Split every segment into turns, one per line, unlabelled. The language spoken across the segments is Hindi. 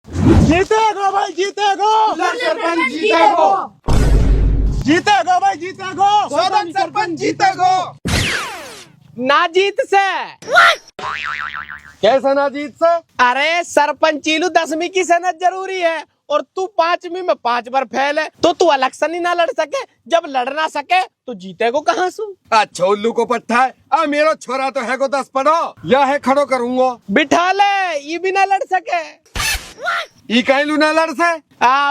जीतेगा भाई जीतेगा,
सरपंच जीतेगा,
जीतेगा भाई जीतेगा,
सदन सरपंच जीतेगा।
ना जीत से
कैसा ना जीत से?
अरे सरपंचीलू 10वीं की सनद जरूरी है और तू 5वीं में 5 बार फेल है तो तू इलेक्शन ही ना लड़ सके। जब लड़ ना सके तो जीतेगो कहाँ सु?
अच्छा उल्लू को पट्टा है। आ मेरा छोरा तो है को 10 पढ़ो या है खड़ो करूंगा।
बिठा ले, ये भी ना लड़ सके।
ई कहलू ना लड़ से।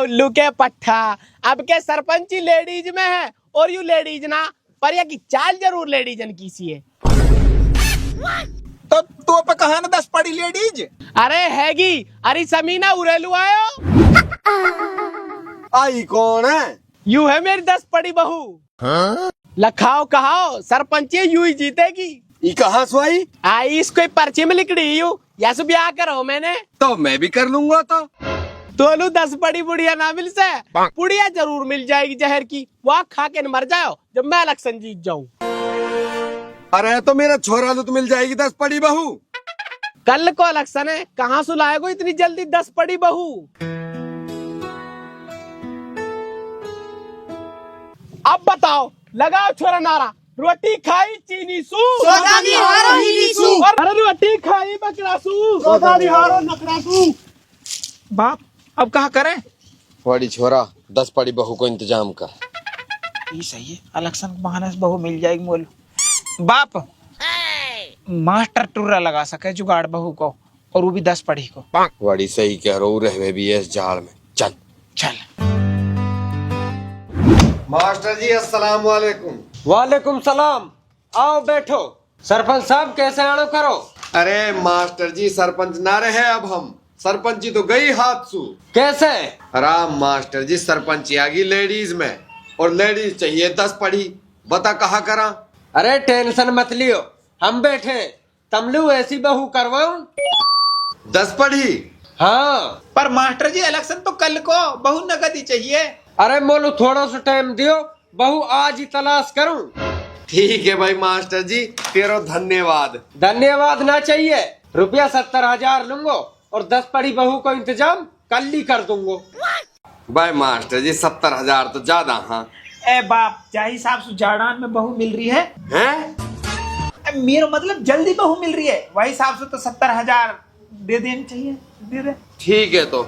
उल्लू के पट्टा। अब के सरपंची लेडीज में है और यू लेडीज ना पर या की चाल जरूर लेडीजन की सी है।
तो पे कहा ना 10 पढ़ी लेडीज।
अरे हैगी, अरे समीना उरेलू आयो।
आई कौन है?
यू है मेरी 10 पढ़ी बहू। लखाओ कहाओ सरपंची यू ही जीतेगी।
ई कहाँ सुई?
आई इसको पर्ची में लिख रही हूँ या सु ब्याह करो मैंने
तो मैं भी कर लूंगा। तो
दोनों 10 पढ़ी बुढ़िया ना मिल से बुढ़िया जरूर मिल जाएगी जहर की। वहाँ खा के न मर जाओ जब मैं इलेक्शन जीत जाऊं।
अरे तो मेरा छोरा तो मिल जाएगी 10 पढ़ी बहू।
कल को इलेक्शन है, कहाँ से लाएगो इतनी जल्दी 10 पढ़ी बहू? अब बताओ, लगाओ छोरा नारा। रोटी खाई चीनी सू,
सोदानी हारो हिनी सू।
अरे रोटी खाई बकरा सू,
सोदानी हारो नखरा सू।
बाप अब कहा करें?
बड़ी छोरा 10 पड़ी बहू को इंतजाम कर।
ये सही है, इलेक्शन के बहाने से बहू मिल जाएगी। मोल बाप मास्टर टुर्रा लगा सके जुगाड़ बहू को और वो भी 10 पढ़ी को।
बड़ी सही कह रहा हूँ, रहे भी है इस जाड़ में। चल
चल
मास्टर जी अस्सलाम वालेकुम।
वालेकुम सलाम। आओ बैठो। सरपंच साहब कैसे आनो करो?
अरे मास्टर जी सरपंच ना रहे अब हम। सरपंची तो गई हाथ सू।
कैसे?
आराम मास्टर जी, सरपंची आ गई लेडीज में और लेडीज चाहिए 10 पढ़ी। बता कहा करा?
अरे टेंशन मत लियो, हम बैठे। तमलू ऐसी बहू करवाऊं?
10 पढ़ी?
हाँ।
पर मास्टर जी इलेक्शन तो कल को, बहू नगद ही चाहिए।
अरे मोलू थोड़ा सा टाइम दियो, बहू आज ही तलाश करूं।
ठीक है भाई मास्टर जी, तेरो धन्यवाद।
धन्यवाद ना चाहिए, रुपया 70,000 लूंगो और 10 पढ़ी बहू को इंतजाम कल ही कर दूंगो।
भाई मास्टर जी 70,000 तो ज्यादा। हाँ
ए बाप जाहि हिसाब से जाड़ान में बहू मिल रही है,
हैं?
मेरा मतलब जल्दी बहू मिल रही है, वही हिसाब से तो 70,000 दे देनी चाहिए। दे दे।
ठीक है तो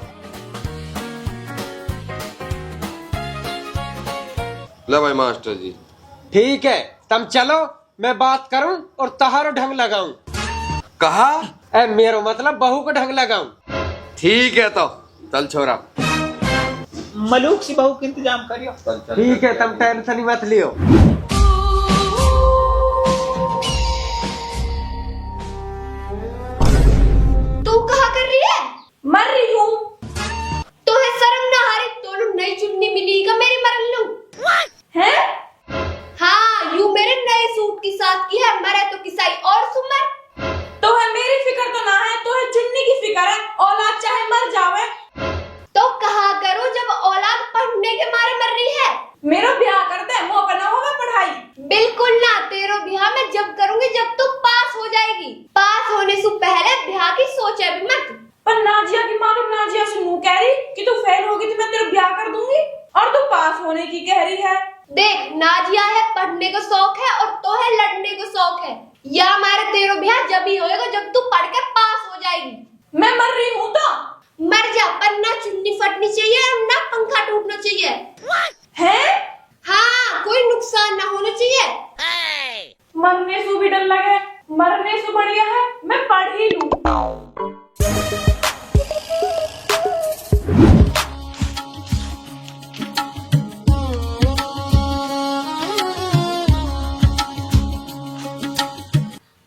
लो भाई मास्टर जी।
ठीक है तुम चलो, मैं बात करूं और तहारो ढंग लगाऊं।
कहा?
ए मेरो मतलब बहू को ढंग लगाऊं।
ठीक है तो चल छोरा।
मलूक सी बहू का इंतजाम करियो।
ठीक है तुम टेंशन ही मत लियो।
तू कहा कर रही है? मर रही हूँ। तो है शर्म ना हारे तो नई चुन्नी मिली का मेरी मरन लू है? हाँ यू मेरे नए सूट की साथ की है, मरे तो किसाई और सुमर।
तो है मेरी फिक्र तो ना है, तो है चुन्नी की फिक्र है। औलाद चाहे मर जावे
तो कहा करो जब औलाद पढ़ने के मारे मर रही है।
मेरा ब्याह कर दे, मुँह पर ना होगा पढ़ाई।
बिल्कुल ना, तेरो ब्याह मैं जब करूंगी जब तू पास हो जाएगी। पास होने से पहले ब्याह की सोचे भी मत।
पर नाजिया की माँ नाजिया से मुँह कह रही कि तू फेल होगी तो मैं तेरा ब्याह कर दूंगी, और तू पास होने की कह रही है।
देख नाजिया है पढ़ने का शौक है और तो है लड़ने का शौक है। या हमारे तेरो ब्याह जब ही होएगा जब तू पढ़ के पास हो जाएगी।
मैं मर रही हूँ तो
मर जा, पर ना चुन्नी फटनी चाहिए और ना पंखा टूटना चाहिए
है।
हाँ कोई नुकसान ना होना चाहिए।
मरने से भी डर लगे, मरने से बढ़िया है मैं पढ़ ही लूं।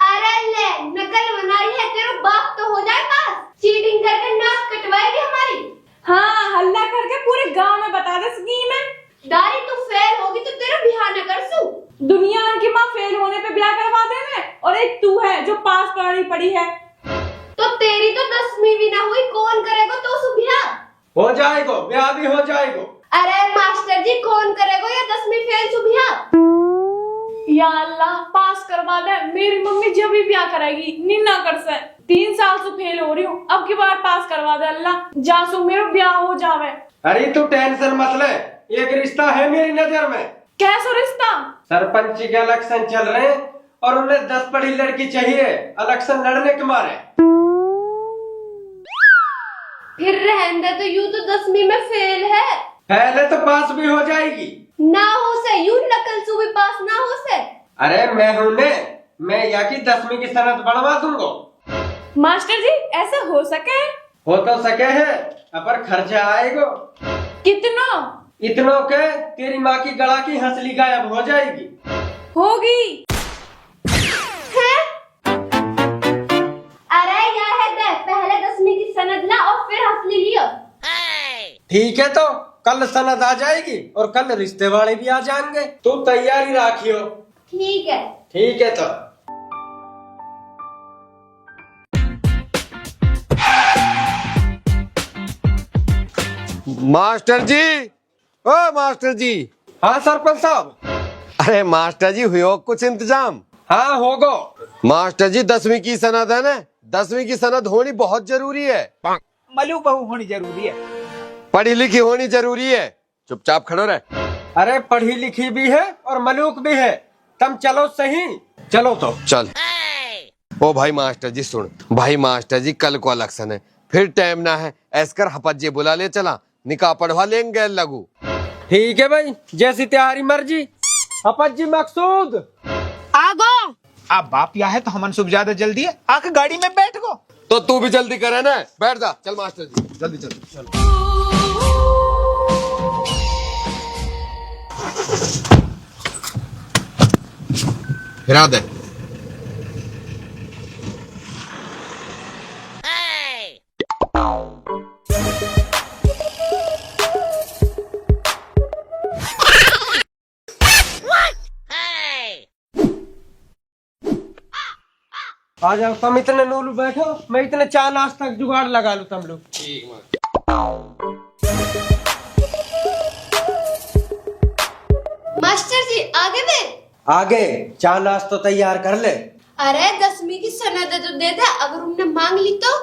अरे ले नकल बनाई है, तेरा बाप तो हो जाए पास। चीटिंग करके नाक कटवाएगी हमारी।
हाँ हल्ला करके पूरे गांव में बता दे स्कीम है।
दारी तू फेल होगी तो तेरा ब्याह न कर सू।
दुनिया की माँ फेल होने पे ब्याह करवा देवे, और एक तू है जो पास पढ़ी है।
तो तेरी तो 10वीं भी ना हुई, कौन करेगा तो सु ब्याह?
हो जाएगो, ब्याह भी हो जाएगो।
अरे मास्टर जी कौन करेगा या 10वीं फेल सु ब्याह?
या अल्लाह पास करवा दे, मेरी मम्मी जब भी ब्याह कराएगी निन्ना कर से। 3 साल से फेल हो रही हूँ, अब की बार पास करवा दे अल्लाह, जासू मेरा ब्याह हो जावे।
अरे तू टेंशन मत ले, एक रिश्ता है मेरी नजर में।
कैसा रिश्ता?
सरपंच के इलेक्शन चल रहे हैं और उन्हें 10 पढ़ी लड़की चाहिए इलेक्शन लड़ने के मारे।
फिर रहने दे, तो यूं तो 10वीं में फेल है।
पहले तो पास भी हो जाएगी।
ना हो से यूं नकल से भी पास ना हो से।
अरे मैं हूं ने, मैं या की 10वीं की सनद बढ़वा दूंगा।
मास्टर जी ऐसा हो सके?
हो तो सके है, पर खर्चा आएगा।
कितना?
इतनों के तेरी माँ की गला की हंसली गायब हो जाएगी।
होगी।
अरे यह है दे, पहले 10वीं की सनद ला और फिर हंसली लियो।
ठीक है, तो कल सनद आ जाएगी और कल रिश्ते वाले भी आ जाएंगे। तू तैयारी राखियो।
ठीक है।
ठीक है तो।
मास्टर जी, ओ मास्टर जी।
हाँ सरपंच साहब।
अरे मास्टर जी, हुआ कुछ इंतजाम?
हाँ होगो।
मास्टर जी 10वीं की सनद है ना, 10वीं की सनद होनी बहुत जरूरी है।
मलूक बहू होनी जरूरी है।
पढ़ी लिखी होनी जरूरी है। चुपचाप खड़ो रहे।
अरे पढ़ी लिखी भी है और मलूक भी है। तुम चलो सही। चलो तो।
चल। ओ भाई मास्टर जी सुन, भाई मास्टर जी कल को इलेक्शन है, फिर टाइम ना है, ऐसकर हपज्जे बुला ले, चला निकाह पढ़वा लेंगे लगू।
ठीक है भाई, जैसी तुम्हारी मर्जी। हपत जी मकसूद
आगो। अब बाप या है तो हमन सुबह ज्यादा जल्दी है, आके गाड़ी में बैठ गो।
तो तू भी जल्दी करे ना, बैठ जा। चल मास्टर जी जल्दी चल। हिरा दे।
आ जाओ, तुम इतने नूलू बैठो, मैं इतने 4 नाश्ता तक जुगाड़ लगा लूं। तुम लोग
मास्टर जी आगे में।
आगे 4 नाश्ता तैयार कर ले।
अरे 10वीं की सनद तो दे दे, अगर उनने मांग ली तो।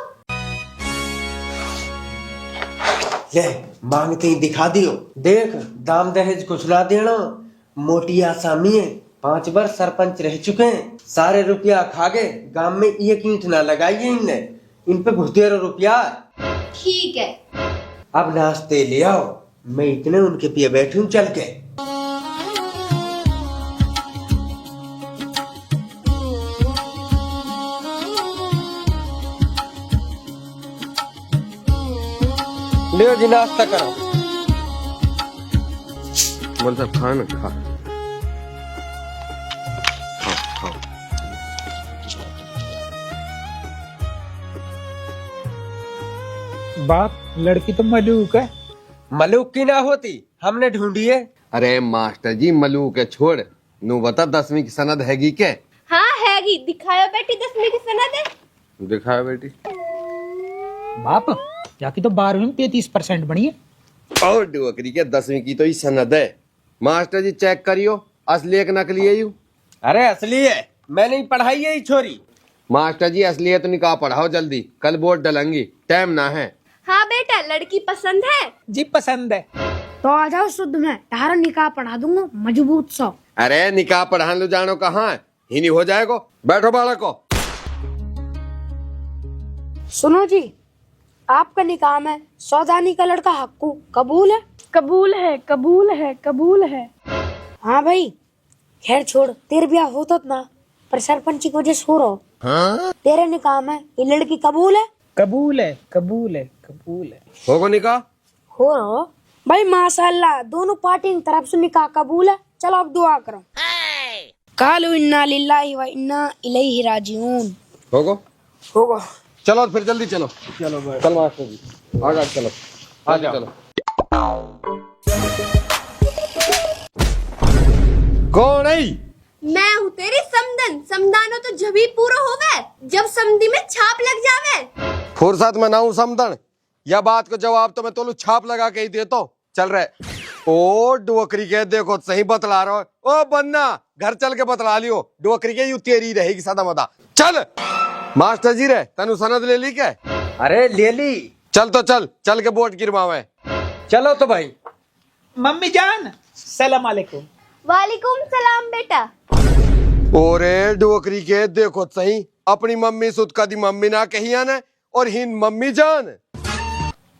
ले मांगते ही दिखा दियो। देख दाम दहेज कुछ ना देना, मोटी आसामी है। 5 बार सरपंच रह चुके हैं, सारे रुपया खा गए, गांव में एक ईंट ना लगाई इनने, इन पे घुसेरो रुपया।
ठीक है।
अब नाश्ते ले आओ, मैं इतने उनके पिए बैठूं चल के। ले जी नाश्ता करो।
बोल साहब खा ना, खा।
बाप लड़की तो मलूक है।
मलूक की ना होती, हमने ढूंढी है।
अरे मास्टर जी मलूक है छोड़, नू बता 10वीं की सनद हैगी के?
हाँ हैगी, दिखायो बेटी 10वीं की सनद है।
दिखाओ बेटी।
बाप जाकी तो 12वीं में 33% बनी है।
और डुअकरी के 10वीं की तो ही सनद है। मास्टर जी चेक करियो, असली एक नकली है यू?
अरे असली है, मैंने ही पढ़ाई है ही छोरी।
मास्टर जी असली है तो निकाह पढ़ाओ जल्दी, कल वोट डलेंगी, टाइम ना है।
हाँ बेटा, लड़की पसंद है?
जी पसंद है।
तो आ जाओ शुद्ध में, तारा निकाह पढ़ा दूंगा मजबूत सा।
अरे निकाह पढ़ा लो, जानो कहाँ है, ही नहीं हो जाएगा। बैठो बालको।
सुनो जी, आपका निकाह में सौदानी का लड़का हक्कू कबूल है?
कबूल है, कबूल है, कबूल है।
हाँ भाई, खैर छोड़, तेरे ब्याह होता ना, पर सरपंच की वजह से हो रहा। तेरे निकाह में ये लड़की कबूल है?
कबूल है, कबूल है, कबूल है।
होगा निकाह?
हो रहा भाई, माशाल्लाह, दोनों पार्टी की तरफ से निकाह कबूल है। चलो अब दुआ करो। कालू इन्ना लिल्लाहि व इन्ना इलैहि राजिऊन।
होगा?
होगा।
चलो फिर जल्दी चलो।
चलो भाई।
चल मास्टर जी आगे चलो।
आ जाओ।
चलो। कौन है?
मैं हूँ तेरी समदन। समदानो तो जब ही पूरा होवे जब समधी में छाप लग जावे।
फुर्सत में ना हूँ समदन, या बात को जवाब तो मैं तोलू छाप लगा के ही देता हूँ। चल रहे। ओ डुअकरी के देखो सही बतला रहा हो। ओ बन्ना घर चल के बतला लियो, डुअकरी के यू तेरी रहेगी सदा मदा। चल मास्टर जी रे तनु सनद ले ली क्या?
अरे ले ली।
चल तो चल के वोट गिरवावे।
चलो तो भाई।
मम्मी जान सलाम अलैकुम।
वालेकुम सलाम बेटा।
ओरे डोकरी के देखो सही अपनी मम्मी सुत का दी मम्मी ना कही आने और हिन मम्मी जान।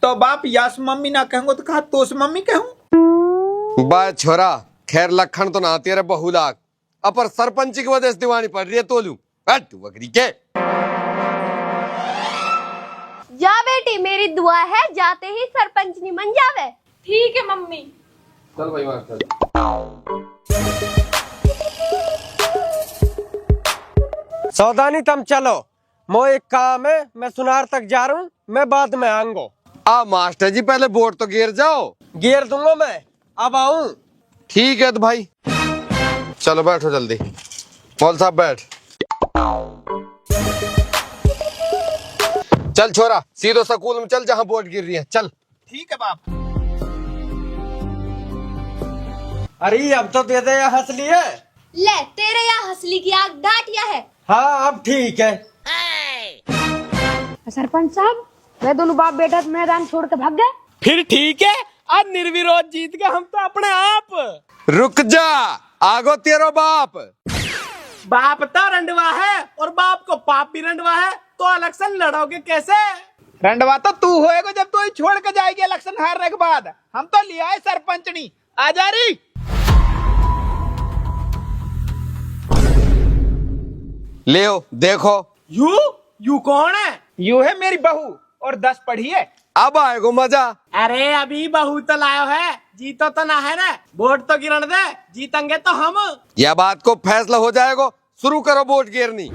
तो बाप यास मम्मी ना कहूँ तो कहा तोस मम्मी कहूँ।
बा छोरा खैर लखन तो ना तेरे बहु लाख अपर सरपंच की वजह से दीवानी पड़ रही है तोलू हट बकरी के।
जा बेटी मेरी दुआ है जाते ही सरपंच नहीं बन जावे।
ठीक है मम्मी।
चल भाई मास्टर।
सौदानी तुम चलो, मो एक काम है, मैं सुनार तक जा रहा हूँ, मैं बाद में आऊंगा।
आ मास्टर जी पहले वोट तो गिर जाओ।
गिर दूंगा मैं, अब आऊं।
ठीक है तो भाई चलो बैठो जल्दी। मौल साहब बैठ। चल छोरा सीधो स्कूल में चल जहाँ वोट गिर रही है चल।
ठीक है बाप।
अरे अब तो दे दे या हंसली है।
ले तेरे यहाँ हंसली की आग डांटिया है।
हाँ अब ठीक है।
सरपंच साहब वे दोनों बाप बेटा मैदान छोड़ के भाग गए।
फिर ठीक है, आज निर्विरोध जीत गए हम तो अपने आप।
रुक जा आगो तेरो बाप।
बाप तो रंडवा है और बाप को पाप भी रंडवा है, तो इलेक्शन लड़ोगे कैसे?
रंडवा तो तू होएगा जब तू ही छोड़ के जाएगी इलेक्शन हारने के बाद। हम तो लिया है सरपंचनी आ जा रही।
ले देखो।
यू कौन है?
यू है मेरी बहू और 10 पढ़ी है।
अब आएगो मजा।
अरे अभी बहू तो लायो है, जीतो तो ना है ना, वोट तो गिरण दे, जीतेंगे तो हम।
यह बात को फैसला हो जाएगा, शुरू करो वोट गिरनी।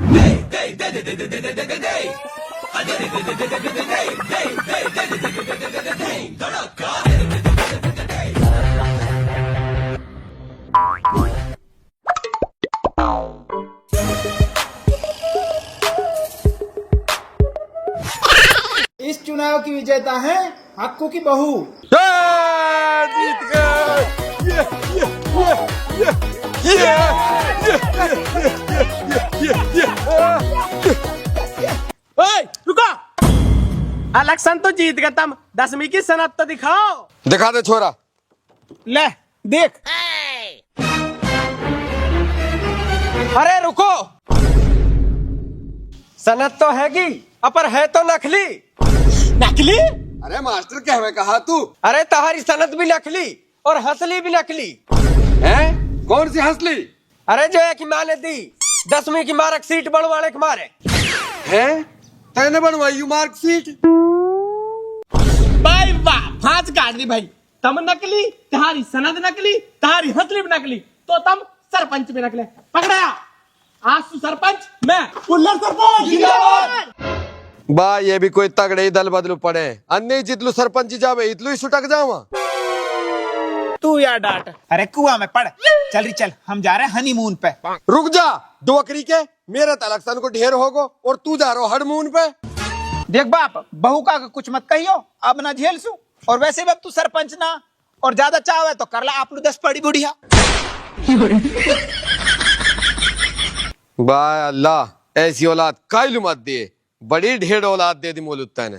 इस चुनाव की विजेता है हक्कू की बहू।
जीत गए।
ओए रुको, इलेक्शन तो जीत गए तुम, 10वीं की सनद तो दिखाओ।
दिखा दे छोरा।
ले देख।
अरे रुको, सनद तो हैगी अपर है तो नकली।
नकली?
अरे मास्टर कहवे कहा तू।
अरे तुम्हारी सनद भी नकली और हंसली भी नकली
है? कौन सी हंसली?
अरे जो है कि माँ ने दी 10वीं की मार्कशीट बनवाने के मारे।
है तैने बनवाई मार्कशीट?
भाई वाह, फांस काट दी भाई। तुम नकली, तुम्हारी सनद नकली, तुम्हारी हंसली भी नकली, तो तुम सरपंच भी नकले। पकड़ाया आज तू सरपंच, मैं कुल्लर सरपंच।
बा ये भी कोई तगड़े ही दल बदलू पड़े, अन्य जितलू सरपंच जावे इतलू ही सुटक जावा।
तू यार डांट। अरे कुआं में पड़। चल रही चल, हम जा रहे हैं हनीमून पे।
रुक जा डोकरी के, मेरे तो इलेक्शन को ढेर होगो और तू जा रहा हनीमून पे।
देख बाप, बहू का कुछ मत कहियो, अब ना झेल सू। और वैसे भी अब तू सरपंच ना, और ज्यादा चाव है तो कर ला आप लोग 10 पड़ी बुढ़िया।
बाय अल्लाह ऐसी औलाद कायलू मत दे, बड़ी ढेर औलाद दे दी मोलुत्ता ने।